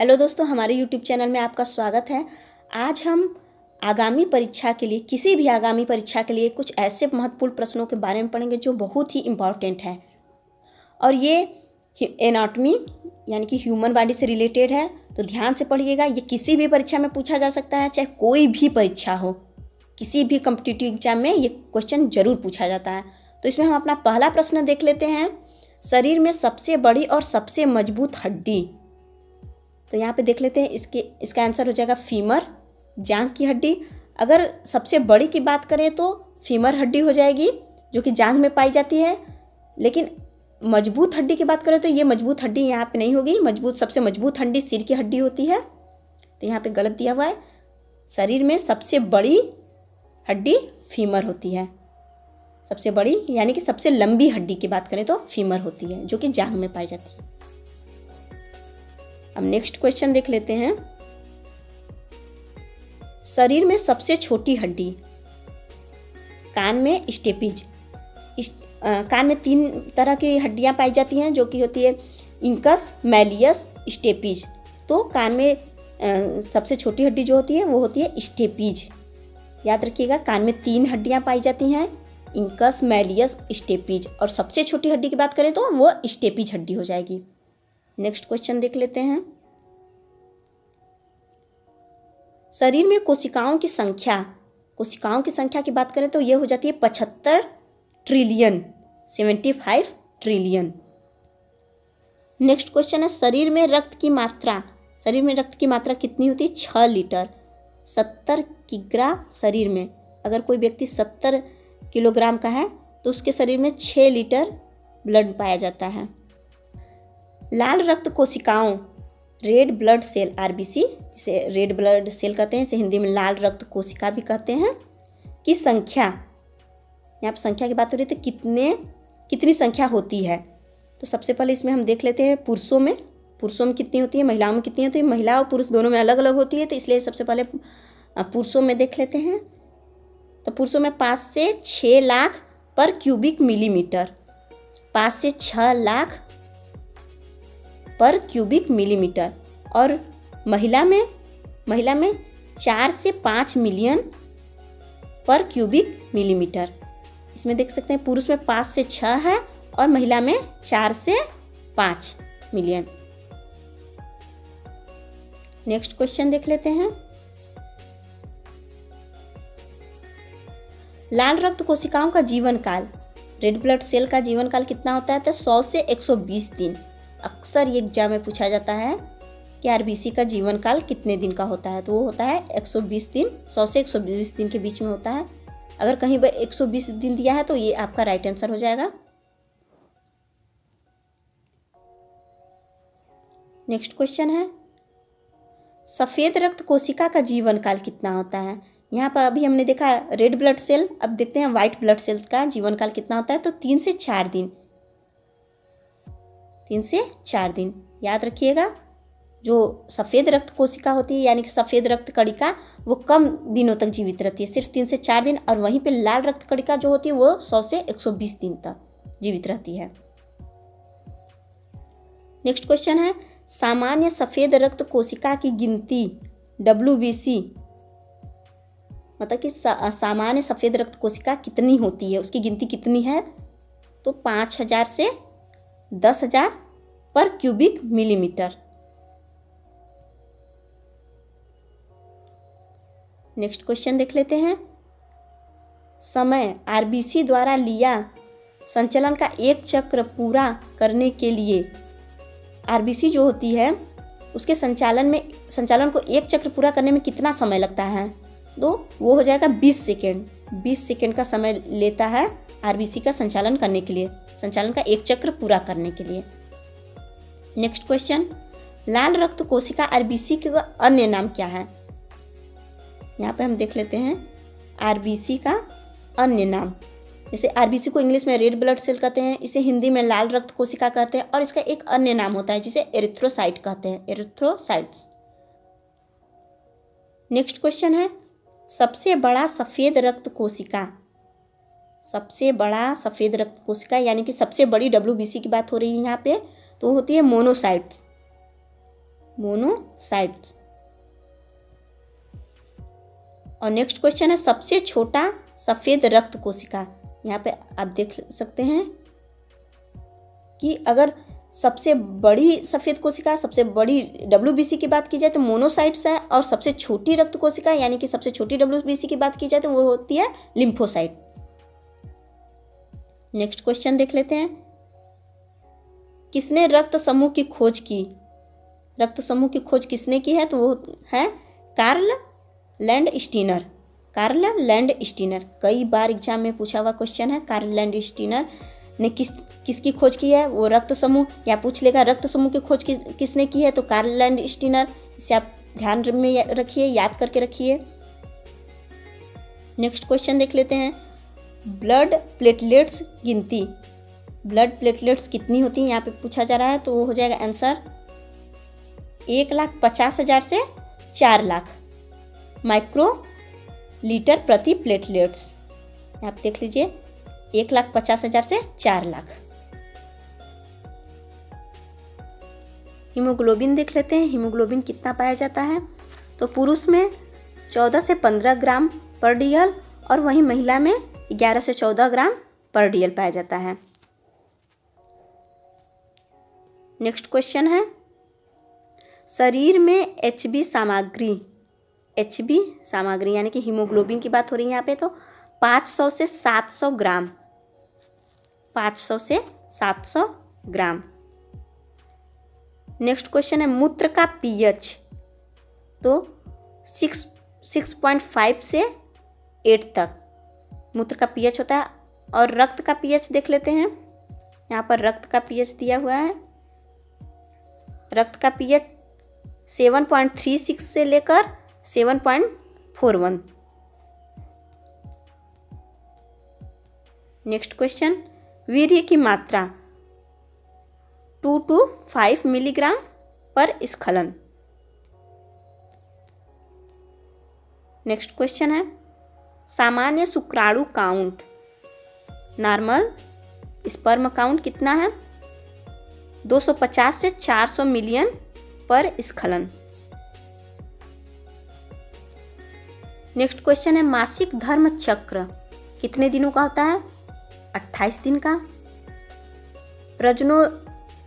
Hello दोस्तों, हमारे YouTube channel में आपका स्वागत है। आज हम आगामी परीक्षा के लिए, किसी भी आगामी परीक्षा के लिए कुछ ऐसे महत्वपूर्ण प्रश्नों के बारे में पढ़ेंगे जो बहुत ही इम्पॉर्टेंट है। और ये एनाटॉमी यानी कि ह्यूमन बॉडी से रिलेटेड है, तो ध्यान से पढ़िएगा। ये किसी भी परीक्षा में पूछा जा सकता है, चाहे कोई भी परीक्षा हो, किसी भी कॉम्पिटिटिव एग्जाम में ये क्वेश्चन जरूर पूछा जाता है। तो इसमें हम अपना पहला प्रश्न देख लेते हैं। शरीर में सबसे बड़ी और सबसे मजबूत हड्डी, तो यहाँ पे देख लेते हैं। इसका आंसर हो जाएगा फीमर, जांघ की हड्डी। अगर सबसे बड़ी की बात करें तो फीमर हड्डी हो जाएगी, जो कि जांघ में पाई जाती है। लेकिन मजबूत हड्डी की बात करें तो ये मजबूत हड्डी यहाँ पे नहीं होगी। सबसे मजबूत हड्डी सिर की हड्डी होती है, तो यहाँ पे गलत दिया हुआ है। शरीर में सबसे बड़ी हड्डी फीमर होती है। सबसे बड़ी यानी कि सबसे लंबी हड्डी की बात करें तो फीमर होती है, जो कि जांघ में पाई जाती है। अब नेक्स्ट क्वेश्चन देख लेते हैं। शरीर में सबसे छोटी हड्डी, कान में स्टेपिज। कान में 3 तरह की हड्डियां पाई जाती हैं, जो कि होती है इंकस, मैलियस, स्टेपिज। तो कान में सबसे छोटी हड्डी जो होती है वो होती है स्टेपिज। याद रखिएगा, कान में 3 हड्डियां पाई जाती हैं, इंकस, मैलियस, स्टेपिज। और सबसे छोटी हड्डी की बात करें तो वो स्टेपिज हड्डी हो जाएगी। नेक्स्ट क्वेश्चन देख लेते हैं। शरीर में कोशिकाओं की संख्या की बात करें तो ये हो जाती है 75 ट्रिलियन, 75 ट्रिलियन। नेक्स्ट क्वेश्चन है, शरीर में रक्त की मात्रा कितनी होती है? 6 लीटर। 70 किग्रा शरीर में, अगर कोई व्यक्ति 70 किलोग्राम का है तो उसके शरीर में 6 लीटर ब्लड पाया जाता है। लाल रक्त कोशिकाओं, रेड ब्लड सेल, आरबीसी, जिसे रेड ब्लड सेल कहते हैं, इसे हिंदी में लाल रक्त कोशिका भी कहते हैं, की संख्या, यहाँ पर संख्या की बात हो रही है, तो कितनी संख्या होती है? तो सबसे पहले इसमें हम देख लेते हैं पुरुषों में कितनी होती है, महिलाओं में कितनी होती है। महिला और पुरुष दोनों में अलग अलग होती है, तो इसलिए सबसे पहले पुरुषों में देख लेते हैं। तो पुरुषों में 5 से 6 लाख पर क्यूबिक मिलीमीटर, 5 से 6 लाख पर क्यूबिक मिलीमीटर। और महिला में 4 से 5 मिलियन पर क्यूबिक मिलीमीटर। इसमें देख सकते हैं पुरुष में 5 से 6 है और महिला में 4 से 5 मिलियन। नेक्स्ट क्वेश्चन देख लेते हैं। लाल रक्त कोशिकाओं का जीवन काल, रेड ब्लड सेल का जीवन काल कितना होता है? तो 100 से 120 दिन। अक्सर ये एग्जाम में पूछा जाता है कि आरबीसी का जीवन काल कितने दिन का होता है, तो वो होता है 120 दिन, 100 से 120 दिन के बीच में होता है। अगर कहीं पर 120 दिन दिया है तो ये आपका राइट आंसर हो जाएगा। नेक्स्ट क्वेश्चन है, सफ़ेद रक्त कोशिका का जीवन काल कितना होता है? यहाँ पर अभी हमने देखा रेड ब्लड सेल, अब देखते हैं व्हाइट ब्लड सेल का जीवन काल कितना होता है। तो 3 से 4 दिन, 3 से 4 दिन। याद रखिएगा, जो सफ़ेद रक्त कोशिका होती है यानी कि सफ़ेद रक्त कणिका, वो कम दिनों तक जीवित रहती है, सिर्फ 3 से 4 दिन। और वहीं पे लाल रक्त कणिका जो होती है वो 100 से 120 दिन तक जीवित रहती है। नेक्स्ट क्वेश्चन है, सामान्य सफ़ेद रक्त कोशिका की गिनती, WBC, मतलब कि सामान्य सफ़ेद रक्त कोशिका कितनी होती है, उसकी गिनती कितनी है? तो 5000 से 10,000 पर क्यूबिक मिलीमीटर। नेक्स्ट क्वेश्चन देख लेते हैं। समय आरबीसी द्वारा लिया संचलन का एक चक्र पूरा करने के लिए, आरबीसी जो होती है उसके संचालन को एक चक्र पूरा करने में कितना समय लगता है? तो वो हो जाएगा 20 सेकेंड। 20 सेकेंड का समय लेता है आरबीसी का संचालन करने के लिए, संचालन का एक चक्र पूरा करने के लिए। नेक्स्ट क्वेश्चन, लाल रक्त कोशिका आरबीसी का अन्य नाम क्या है? यहाँ पे हम देख लेते हैं आरबीसी का अन्य नाम। जैसे आरबीसी को इंग्लिश में रेड ब्लड सेल कहते हैं, इसे हिंदी में लाल रक्त कोशिका कहते हैं, और इसका एक अन्य नाम होता है जिसे एरिथ्रोसाइट कहते हैं, एरिथ्रोसाइट्स। नेक्स्ट क्वेश्चन है, सबसे बड़ा सफ़ेद रक्त कोशिका, सबसे बड़ा सफ़ेद रक्त कोशिका यानी कि सबसे बड़ी WBC की बात हो रही है यहाँ पे, तो होती है मोनोसाइट्स। मोनोसाइट्स। और नेक्स्ट क्वेश्चन है सबसे छोटा सफ़ेद रक्त कोशिका। यहाँ पे आप देख सकते हैं कि अगर सबसे बड़ी सफ़ेद कोशिका, सबसे बड़ी WBC की बात की जाए तो मोनोसाइट्स है, और सबसे छोटी रक्त कोशिका यानी कि सबसे छोटी WBC की बात की जाए तो वो होती है लिम्फोसाइट। नेक्स्ट क्वेश्चन देख लेते हैं, किसने रक्त समूह की खोज की? रक्त समूह की खोज किसने की है? तो वो है कार्ल लैंडस्टीनर। कार्ल लैंडस्टीनर कई बार एग्जाम में पूछा हुआ क्वेश्चन है। कार्ल लैंडस्टीनर ने किसकी खोज की है? वो रक्त समूह, या पूछ लेगा रक्त समूह की खोज किसने की है? तो कार्ल लैंडस्टीनर। इसे आप ध्यान में रखिए, याद करके रखिए। नेक्स्ट क्वेश्चन देख लेते हैं, ब्लड प्लेटलेट्स गिनती। ब्लड प्लेटलेट्स कितनी होती हैं यहाँ पे पूछा जा रहा है, तो वो हो जाएगा आंसर 1,50,000 से 4 लाख माइक्रो लीटर प्रति प्लेटलेट्स। आप देख लीजिए 1,50,000 से 4 लाख। हीमोग्लोबिन देख लेते हैं, हीमोग्लोबिन कितना पाया जाता है? तो पुरुष में 14 से 15 ग्राम पर डीएल, और वहीं महिला में 11 से 14 ग्राम पर डीएल पाया जाता है। नेक्स्ट क्वेश्चन है, शरीर में HB सामग्री यानी कि हीमोग्लोबिन की बात हो रही है यहाँ पे, तो 500 से 700 ग्राम, 500 से 700 ग्राम। नेक्स्ट क्वेश्चन है, मूत्र का pH, तो 6.5 से 8 तक मूत्र का pH होता है। और रक्त का pH देख लेते हैं, यहाँ पर रक्त का pH दिया हुआ है। रक्त का pH 7.36 से लेकर 7.41। नेक्स्ट क्वेश्चन, वीर्य की मात्रा 2 to 5 मिलीग्राम पर स्खलन। नेक्स्ट क्वेश्चन है, सामान्य शुक्राणु काउंट, नॉर्मल स्पर्म काउंट कितना है? 250 से 400 मिलियन पर स्खलन। नेक्स्ट क्वेश्चन है, मासिक धर्म चक्र कितने दिनों का होता है? 28 दिन का।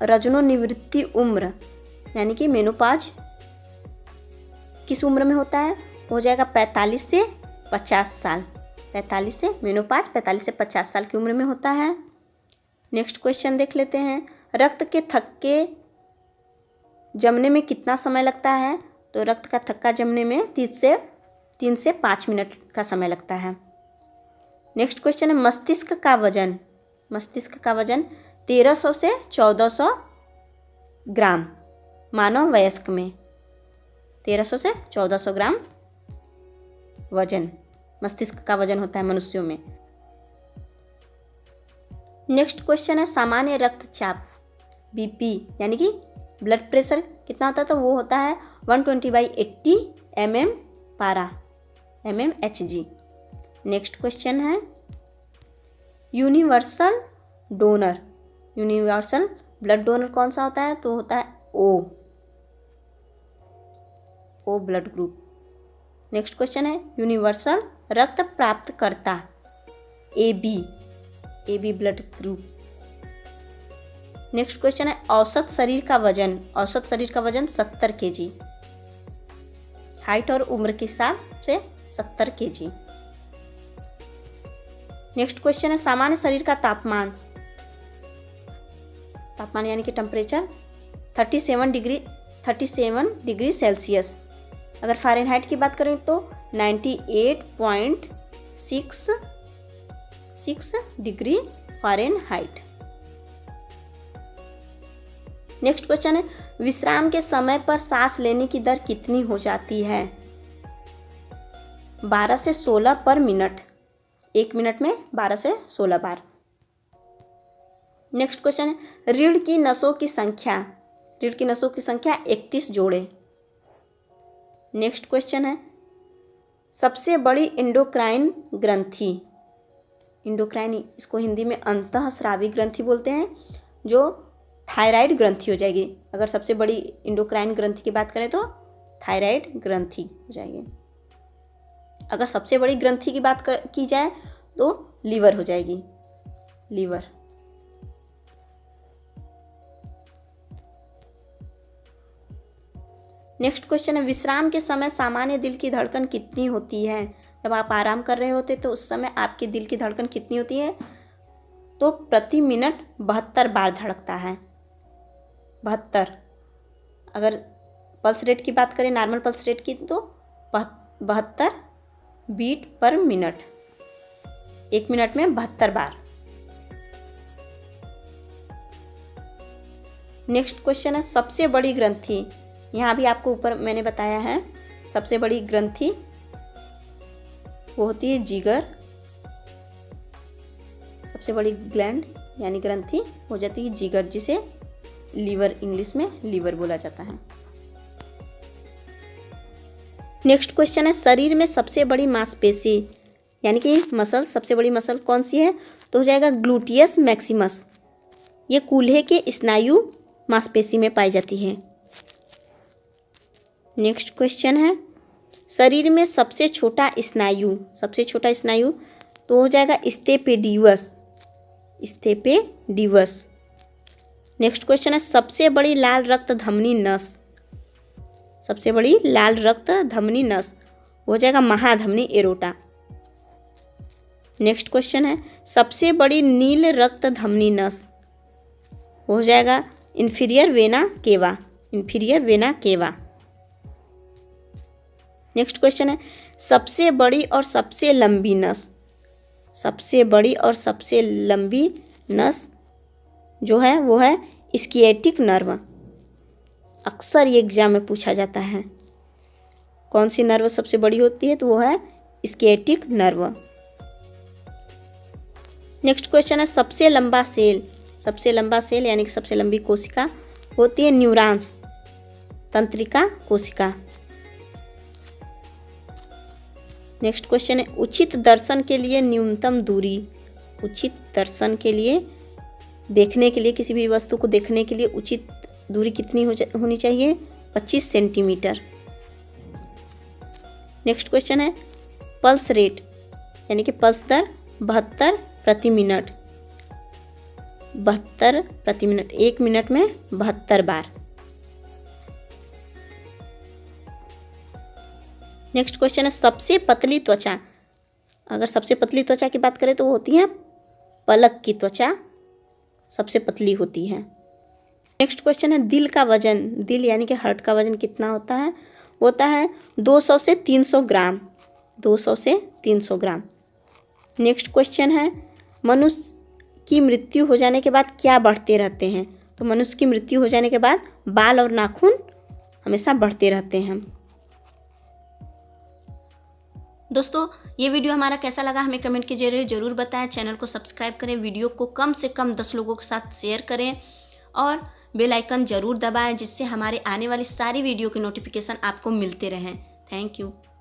रजोनिवृत्ति उम्र यानी कि मेनोपाज किस उम्र में होता है? हो जाएगा 45 से 50 साल। 45 से मेनोपाज 45 से 50 साल की उम्र में होता है। नेक्स्ट क्वेश्चन देख लेते हैं, रक्त के थक्के जमने में कितना समय लगता है? तो रक्त का थक्का जमने में 3 से 5 मिनट का समय लगता है। नेक्स्ट क्वेश्चन है, मस्तिष्क का वजन 1300 से 1400 ग्राम मानव वयस्क में। 1300 से 1400 ग्राम वजन मस्तिष्क का वजन होता है मनुष्यों में। नेक्स्ट क्वेश्चन है, सामान्य रक्तचाप BP यानी कि ब्लड प्रेशर कितना होता है? तो वो होता है 120/80 mmHg। नेक्स्ट क्वेश्चन है, यूनिवर्सल ब्लड डोनर कौन सा होता है? तो होता है O blood group. Next question है, यूनिवर्सल रक्त प्राप्तकर्ता AB blood group. Next question है, औसत शरीर का वजन 70 kg, हाइट और उम्र के हिसाब से 70 kg। नेक्स्ट क्वेश्चन है, सामान्य शरीर का तापमान यानी कि टेम्परेचर 37 डिग्री सेल्सियस। अगर फ़ारेनहाइट की बात करें तो 98.66 डिग्री फ़ारेनहाइट। नेक्स्ट क्वेश्चन है, विश्राम के समय पर सांस लेने की दर कितनी हो जाती है? 12 से 16 पर मिनट। 1 मिनट में 12 से 16 बार। नेक्स्ट क्वेश्चन है, रीढ़ की नसों की संख्या 31 जोड़े। नेक्स्ट क्वेश्चन है, सबसे बड़ी एंडोक्राइन ग्रंथि, इसको हिंदी में अंतःस्रावी ग्रंथि बोलते हैं, जो थायराइड ग्रंथि हो जाएगी। अगर सबसे बड़ी इंडोक्राइन ग्रंथि की बात करें तो थायराइड ग्रंथि हो जाएगी। अगर सबसे बड़ी ग्रंथि की बात की जाए तो लीवर हो जाएगी, लीवर। नेक्स्ट क्वेश्चन है, विश्राम के समय सामान्य दिल की धड़कन कितनी होती है? जब आप आराम कर रहे होते तो उस समय आपके दिल की धड़कन कितनी होती है? तो प्रति मिनट 72 बार धड़कता है, 72। अगर पल्स रेट की बात करें, नॉर्मल पल्स रेट की, तो 72 बीट पर मिनट, 1 मिनट में 72 बार। नेक्स्ट क्वेश्चन है, सबसे बड़ी ग्रंथि, यहाँ भी आपको ऊपर मैंने बताया है, सबसे बड़ी ग्रंथि वो होती है जिगर। सबसे बड़ी ग्लैंड यानी ग्रंथि हो जाती है जिगर, जिसे लीवर, इंग्लिश में लीवर बोला जाता है। नेक्स्ट क्वेश्चन है, शरीर में सबसे बड़ी मांसपेशी यानी कि मसल, सबसे बड़ी मसल कौन सी है? तो हो जाएगा ग्लूटियस मैक्सिमस। ये कूल्हे के स्नायु मांसपेशी में पाई जाती है। नेक्स्ट क्वेश्चन है, शरीर में सबसे छोटा स्नायु, सबसे छोटा स्नायु तो हो जाएगा स्टेपेडिवस, स्टेपेडिवस। नेक्स्ट क्वेश्चन है, सबसे बड़ी लाल रक्त धमनी नस, सबसे बड़ी लाल रक्त धमनी नस हो जाएगा महाधमनी एरोटा। नेक्स्ट क्वेश्चन है, सबसे बड़ी नील रक्त धमनी नस हो जाएगा inferior vena cava, inferior vena cava. Next question है, सबसे बड़ी और सबसे लंबी नस, सबसे बड़ी और सबसे लंबी नस जो है वो है स्किएटिक नर्व। अक्सर ये एग्जाम में पूछा जाता है, कौन सी नर्व सबसे बड़ी होती है? तो वो है स्किएटिक नर्व। नेक्स्ट क्वेश्चन है, सबसे लंबा सेल, सबसे लंबा सेल यानी कि सबसे लंबी कोशिका होती है न्यूरॉन्स, तंत्रिका कोशिका। नेक्स्ट क्वेश्चन है, उचित दर्शन के लिए न्यूनतम दूरी, उचित दर्शन के लिए, देखने के लिए, किसी भी वस्तु को देखने के लिए उचित दूरी कितनी होनी चाहिए? 25 सेंटीमीटर। नेक्स्ट क्वेश्चन है, पल्स रेट यानी कि पल्स दर 72 प्रति मिनट, 72 प्रति मिनट, 1 मिनट में 72 बार। नेक्स्ट क्वेश्चन है, सबसे पतली त्वचा, अगर सबसे पतली त्वचा की बात करें तो वो होती है पलक की त्वचा, सबसे पतली होती है। नेक्स्ट क्वेश्चन है, दिल का वजन, दिल यानी कि हार्ट का वजन कितना होता है? होता है 200 से 300 ग्राम, 200 से 300 ग्राम। नेक्स्ट क्वेश्चन है, मनुष्य की मृत्यु हो जाने के बाद क्या बढ़ते रहते हैं? तो मनुष्य की मृत्यु हो जाने के बाद बाल और नाखून हमेशा बढ़ते रहते हैं। दोस्तों, ये वीडियो हमारा कैसा लगा हमें कमेंट के जरिए ज़रूर बताएं। चैनल को सब्सक्राइब करें, वीडियो को कम से कम 10 लोगों के साथ शेयर करें और बेल आइकन ज़रूर दबाएं, जिससे हमारे आने वाली सारी वीडियो की नोटिफिकेशन आपको मिलते रहें। Thank you.